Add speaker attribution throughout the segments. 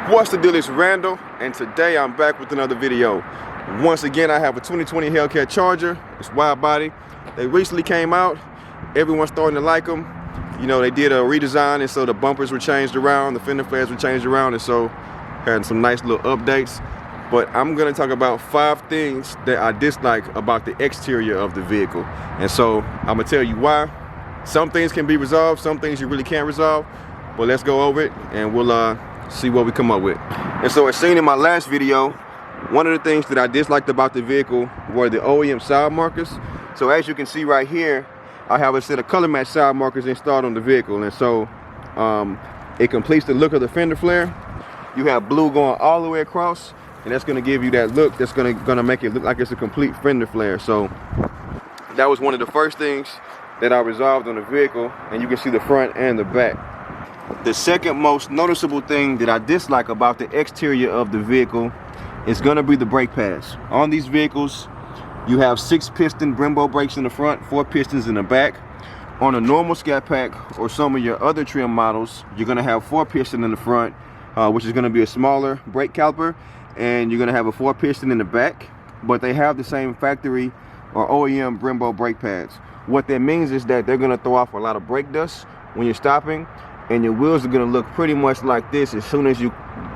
Speaker 1: What's the deal? It's Randall, and today I'm back with another video. Once again, I have a 2020 Hellcat Charger. It's wide body. They recently came out. Everyone's starting to like them. You know, they did a redesign, and so the bumpers were changed around, the fender flares were changed around, and so had some nice little updates. But I'm gonna talk about 5 things that I dislike about the exterior of the vehicle. And so I'm gonna tell you why. Some things can be resolved, some things you really can't resolve. But let's go over it and we'll see what we come up with. And so as seen in my last video, one of the things that I disliked about the vehicle were the OEM side markers. So as you can see right here, I have a set of color match side markers installed on the vehicle, and so it completes the look of the fender flare. You have blue going all the way across, and that's going to give you that look that's going to make it look like it's a complete fender flare. So that was one of the first things that I resolved on the vehicle, and you can see the front and the back. The second most noticeable thing that I dislike about the exterior of the vehicle is going to be the brake pads. On these vehicles, you have 6-piston Brembo brakes in the front, 4 pistons in the back. On a normal Scat Pack or some of your other trim models, you're going to have 4-piston in the front, which is going to be a smaller brake caliper, and you're going to have a 4-piston in the back, but they have the same factory or OEM Brembo brake pads. What that means is that they're going to throw off a lot of brake dust when you're stopping, and your wheels are going to look pretty much like this as soon as you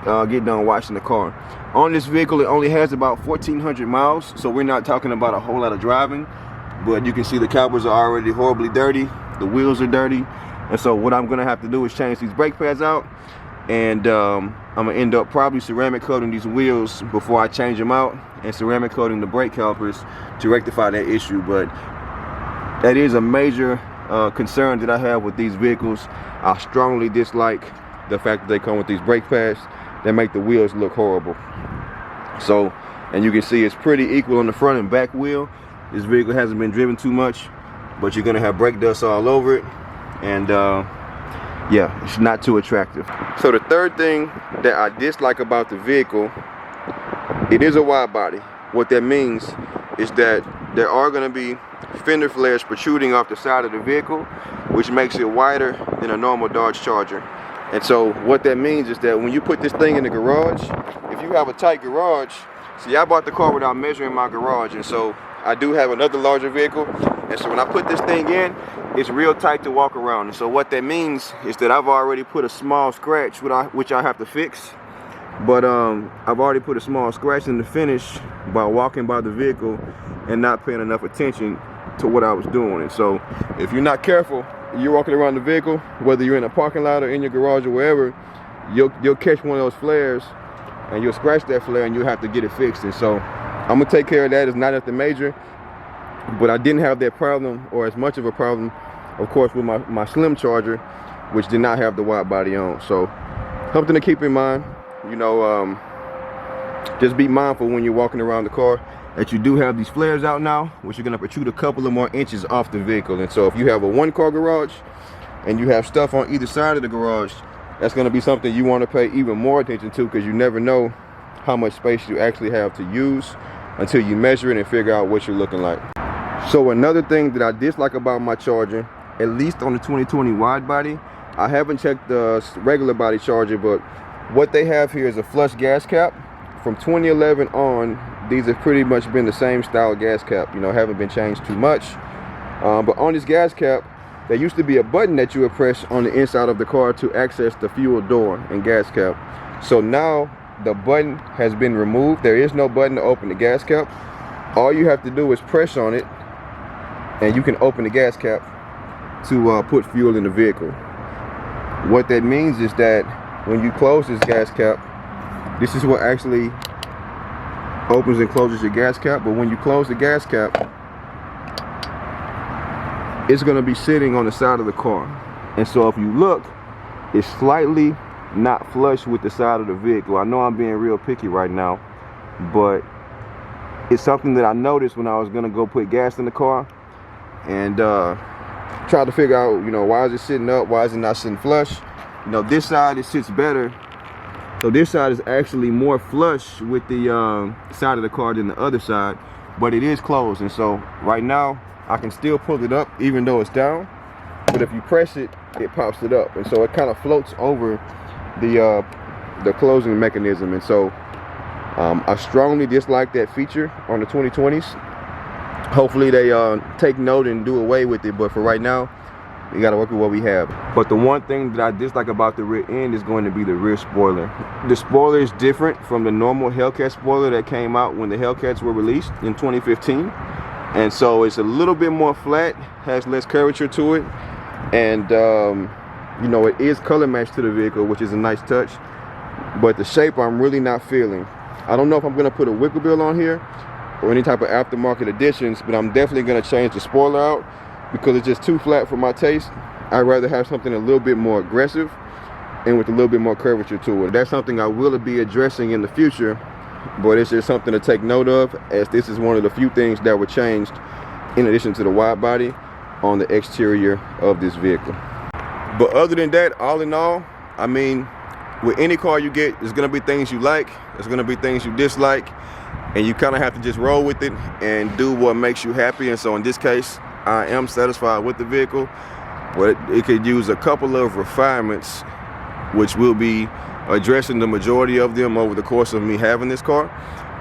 Speaker 1: get done washing the car. On this vehicle, it only has about 1,400 miles, so we're not talking about a whole lot of driving, but you can see the calipers are already horribly dirty, the wheels are dirty, and so what I'm going to have to do is change these brake pads out, and I'm going to end up probably ceramic coating these wheels before I change them out, and ceramic coating the brake calipers to rectify that issue. But that is a major concern that I have with these vehicles. I strongly dislike the fact that they come with these brake pads that make the wheels look horrible. So, and you can see it's pretty equal on the front and back wheel. This vehicle hasn't been driven too much, but you're gonna have brake dust all over it, and yeah, it's not too attractive. So the third thing that I dislike about the vehicle, it is a wide body. What that means is that there are gonna be fender flares protruding off the side of the vehicle, which makes it wider than a normal Dodge Charger. And so what that means is that when you put this thing in the garage, if you have a tight garage, see, I bought the car without measuring my garage, and so I do have another larger vehicle, and so when I put this thing in, it's real tight to walk around. And so what that means is that I've already put a small scratch, which I have to fix, but I've already put a small scratch in the finish by walking by the vehicle and not paying enough attention to what I was doing. And so if you're not careful, you're walking around the vehicle, whether you're in a parking lot or in your garage or wherever, you'll catch one of those flares and you'll scratch that flare and you'll have to get it fixed. And so I'm gonna take care of that. It's not nothing major, but I didn't have that problem, or as much of a problem, of course, with my Slim Charger, which did not have the wide body on. So something to keep in mind, you know, just be mindful when you're walking around the car that you do have these flares out now, which are gonna protrude a couple of more inches off the vehicle. And so if you have a 1-car garage and you have stuff on either side of the garage, that's gonna be something you wanna pay even more attention to, because you never know how much space you actually have to use until you measure it and figure out what you're looking like. So another thing that I dislike about my Charger, at least on the 2020 wide body, I haven't checked the regular body Charger, but what they have here is a flush gas cap. From 2011 on, these have pretty much been the same style gas cap, you know, haven't been changed too much. But on this gas cap, there used to be a button that you would press on the inside of the car to access the fuel door and gas cap. So now the button has been removed. There is no button to open the gas cap. All you have to do is press on it and you can open the gas cap to put fuel in the vehicle. What that means is that when you close this gas cap, this is what actually opens and closes your gas cap. But when you close the gas cap, it's going to be sitting on the side of the car. And so if you look, it's slightly not flush with the side of the vehicle. I know I'm being real picky right now, but it's something that I noticed when I was going to go put gas in the car and try to figure out, you know, why is it sitting up? Why is it not sitting flush? You know, this side, it sits better. So this side is actually more flush with the side of the car than the other side, but it is closed. And so right now I can still pull it up even though it's down, but if you press it, it pops it up, and so it kind of floats over the the closing mechanism. And so I strongly dislike that feature on the 2020s. Hopefully they take note and do away with it, but for right now, we gotta work with what we have. But the one thing that I dislike about the rear end is going to be the rear spoiler. The spoiler is different from the normal Hellcat spoiler that came out when the Hellcats were released in 2015. And so it's a little bit more flat, has less curvature to it. And you know, it is color matched to the vehicle, which is a nice touch. But the shape I'm really not feeling. I don't know if I'm gonna put a wicker bill on here or any type of aftermarket additions, but I'm definitely gonna change the spoiler out because it's just too flat for my taste. I'd rather have something a little bit more aggressive and with a little bit more curvature to it. That's something I will be addressing in the future, but it's just something to take note of, as this is one of the few things that were changed in addition to the wide body on the exterior of this vehicle. But other than that, all in all, I mean, with any car you get, there's gonna be things you like, there's gonna be things you dislike, and you kind of have to just roll with it and do what makes you happy. And so in this case, I am satisfied with the vehicle, but it could use a couple of refinements, which will be addressing the majority of them over the course of me having this car.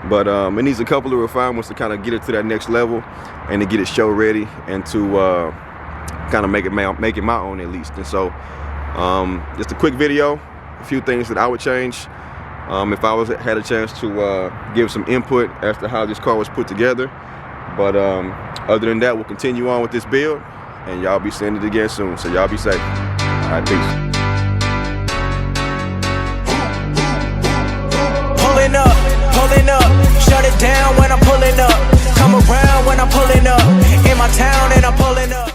Speaker 1: But it needs a couple of refinements to kind of get it to that next level and to get it show ready and to kind of make it my own at least. And so just a quick video, a few things that I would change if I had a chance to give some input as to how this car was put together. But other than that, we'll continue on with this build, and y'all be seeing it again soon. So y'all be safe. All right, peace.
Speaker 2: Pulling up, shut it down when I'm pulling up. Come around when I'm pulling up. In my town and I'm pulling up.